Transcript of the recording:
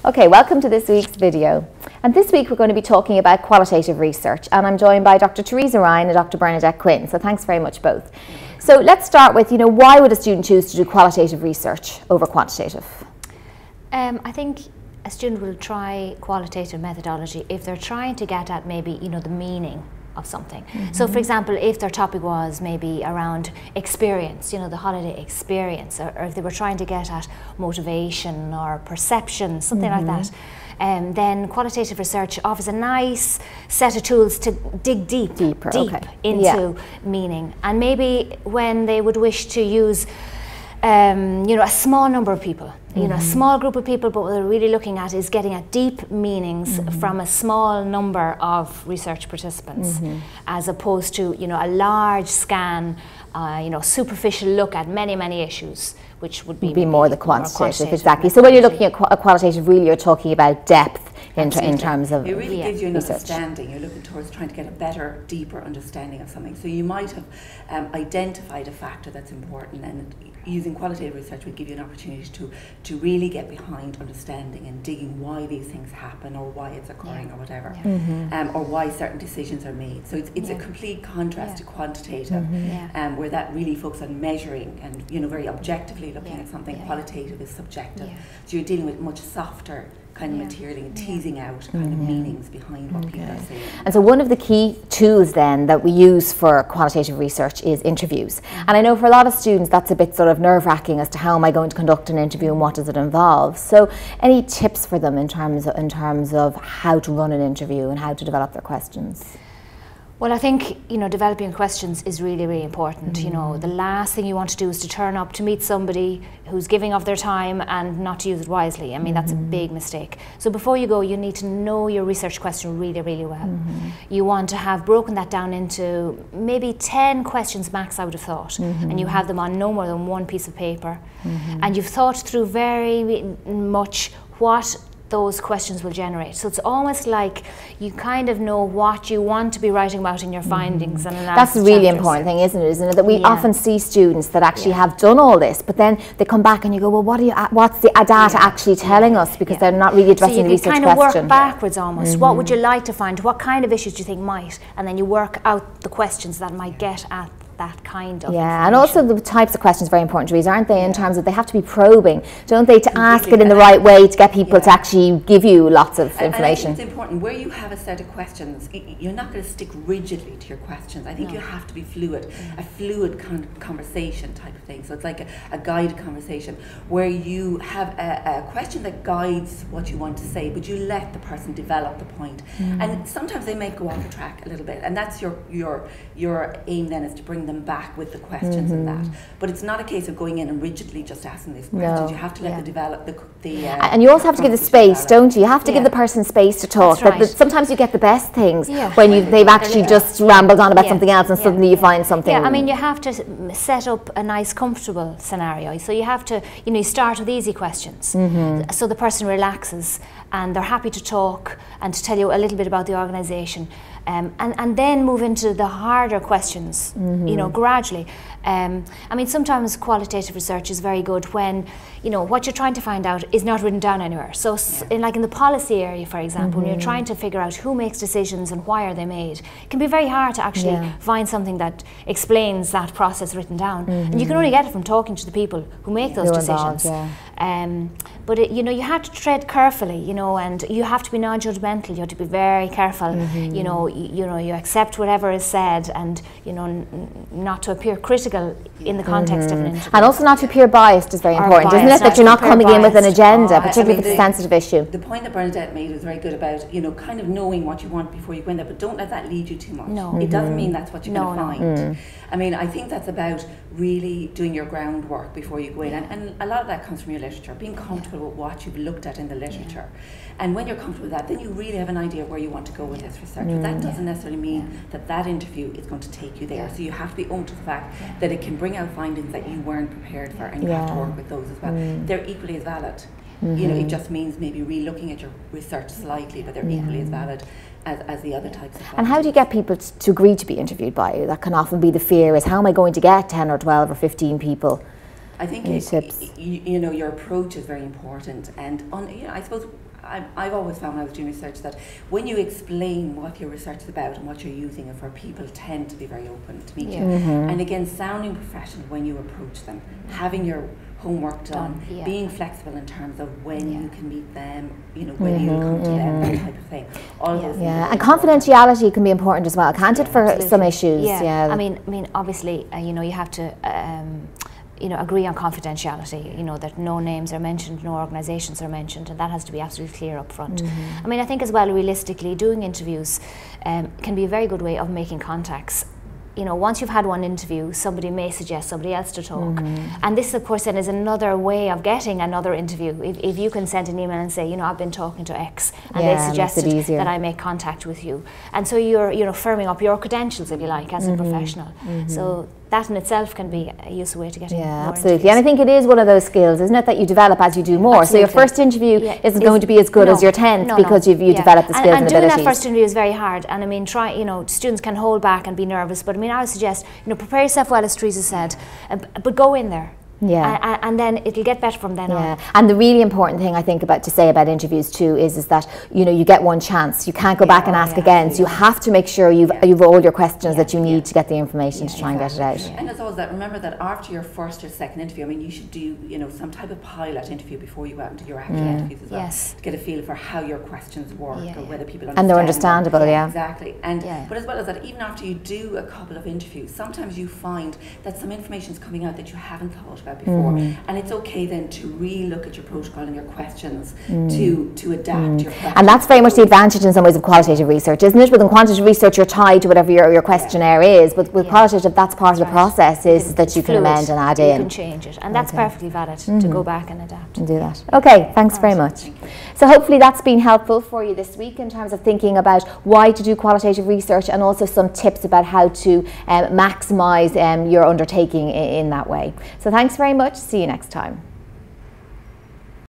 Okay, welcome to this week's video. And this week we're going to be talking about qualitative research, and I'm joined by Dr. Teresa Ryan and Dr. Bernadette Quinn, so thanks very much both. So let's start with, why would a student choose to do qualitative research over quantitative? I think a student will try qualitative methodology if they're trying to get at maybe, the meaning of something. So for example, if their topic was maybe around experience, the holiday experience, or if they were trying to get at motivation or perception, something like that, then qualitative research offers a nice set of tools to dig deep into meaning. And maybe when they would wish to use a small number of people, a small group of people, but what they're really looking at is getting at deep meanings from a small number of research participants, as opposed to, a large scan, superficial look at many issues, which would be more the quantitative, exactly. So when you're looking at qualitative, really you're talking about depth in terms of it really gives you an research. understanding. You're looking towards trying to get a better, deeper understanding of something. So you might have identified a factor that's important, and using qualitative research would give you an opportunity to really get behind understanding and digging why these things happen, or why it's occurring, or whatever, or why certain decisions are made. So it's a complete contrast to quantitative, where that really focuses on measuring and very objectively looking at something. Qualitative is subjective, so you're dealing with much softer kind of material and teasing out kind of meanings behind what people are saying. And so one of the key tools then that we use for qualitative research is interviews. And I know for a lot of students that's a bit sort of nerve-wracking as to how am I going to conduct an interview and what does it involve. So any tips for them in terms of how to run an interview and how to develop their questions? Well, I think, developing questions is really important. The last thing you want to do is to turn up to meet somebody who's giving of their time and not to use it wisely. I mean, that's a big mistake. So before you go, you need to know your research question really well. You want to have broken that down into maybe 10 questions max, I would have thought, and you have them on no more than one piece of paper. And you've thought through very much what those questions will generate. So it's almost like you kind of know what you want to be writing about in your findings and analysis. That's a really important thing, isn't it? That we often see students that actually have done all this, but then they come back and you go, well, what's the data actually telling us? Because they're not really addressing the research question. So you can kind of work backwards almost. What would you like to find? What kind of issues do you think might? And then you work out the questions that might get at that kind of and also the types of questions are very important, Teresa, aren't they, in terms of they have to be probing, don't they, to ask it in the right way to get people to actually give you lots of information. And I think it's important, where you have a set of questions, you're not going to stick rigidly to your questions. I think you have to be fluid, a fluid conversation type of thing. So it's like a guided conversation where you have a question that guides what you want to say, but you let the person develop the point. And sometimes they may go off the track a little bit, and that's your aim then, is to bring them back with the questions and that. But it's not a case of going in and rigidly just asking these questions. You have to let and you also have to give the space, don't you? You have to give the person space to talk. That's right. Sometimes you get the best things when they've actually just rambled on about something else and suddenly you find something. I mean, you have to set up a nice, comfortable scenario. So you have to, you start with easy questions. So the person relaxes and they're happy to talk and to tell you a little bit about the organisation. And then move into the harder questions, gradually. I mean, sometimes qualitative research is very good when, what you're trying to find out is not written down anywhere. So, in the policy area, for example, when you're trying to figure out who makes decisions and why are they made, it can be very hard to actually find something that explains that process written down. And you can only get it from talking to the people who make those decisions. But you have to tread carefully, and you have to be non-judgmental. You have to be very careful. You accept whatever is said, and not to appear critical in the context of an interview. And also not to appear biased is very important, isn't it? That you're not coming in with an agenda, particularly if it's a sensitive issue. The point that Bernadette made was very good about kind of knowing what you want before you go in there, but don't let that lead you too much. No. It doesn't mean that's what you're going to find. I mean, I think that's about really doing your groundwork before you go in, and a lot of that comes from your literature, being comfortable with what you've looked at in the literature. And when you're comfortable with that, then you really have an idea of where you want to go with this research. But that doesn't necessarily mean that interview is going to take you there. So you have to be open to the fact that it can bring out findings that you weren't prepared for, and you have to work with those as well. They're equally as valid. It just means maybe re-looking at your research slightly, but they're equally as valid as the other types of findings. And how do you get people to agree to be interviewed by you? That can often be the fear, is how am I going to get 10 or 12 or 15 people I think you know, your approach is very important, and I suppose I've always found when I was doing research that when you explain what your research is about and what you're using it for, people tend to be very open to meet you. And again, sounding professional when you approach them, having your homework done, being flexible in terms of when you can meet them, you know, when you come to them, that type of thing. All those things. And confidentiality can be important as well, can't it, for some issues? I mean, obviously, you know, you have to you know, agree on confidentiality, you know, that no names are mentioned, no organisations are mentioned, and that has to be absolutely clear up front. I mean, I think as well, realistically, doing interviews can be a very good way of making contacts. You know, once you've had one interview, somebody may suggest somebody else to talk. And this, of course, then is another way of getting another interview. If you can send an email and say, you know, I've been talking to X, and they suggested that I make contact with you. And so you're, you know, firming up your credentials, if you like, as a professional. So that in itself can be a useful way to get in. Absolutely. Interviews. And I think it is one of those skills, isn't it, that you develop as you do more. Absolutely. So your first interview isn't going to be as good as your 10th because you develop the skills and doing abilities. that first interview is very hard. And I mean, you know, students can hold back and be nervous, but I mean, I would suggest, you know, prepare yourself well, as Teresa said, but go in there. And then it'll get better from then on. And the really important thing I think to say about interviews too is that, you know, you get one chance. You can't go back and ask again. So you have to make sure you've all your questions that you need to get the information to try and get it out. And it's always that, remember that after your first or second interview, I mean, you should do, you know, some type of pilot interview before you go out into your actual interviews as well, to get a feel for how your questions work or whether people understand. And they're understandable, Exactly. And but as well as that, even after you do a couple of interviews, sometimes you find that some information is coming out that you haven't thought about before, and it's okay then to re-look at your protocol and your questions to adapt your questions. And that's very much the advantage in some ways of qualitative research, isn't it? With quantitative research you're tied to whatever your questionnaire is, but with qualitative that's part of the process is that you can amend and add in. You can change it, and that's perfectly valid to go back and adapt. And do that. Okay, thanks very much. So hopefully that's been helpful for you this week in terms of thinking about why to do qualitative research, and also some tips about how to maximise your undertaking in that way. So thanks very much. See you next time.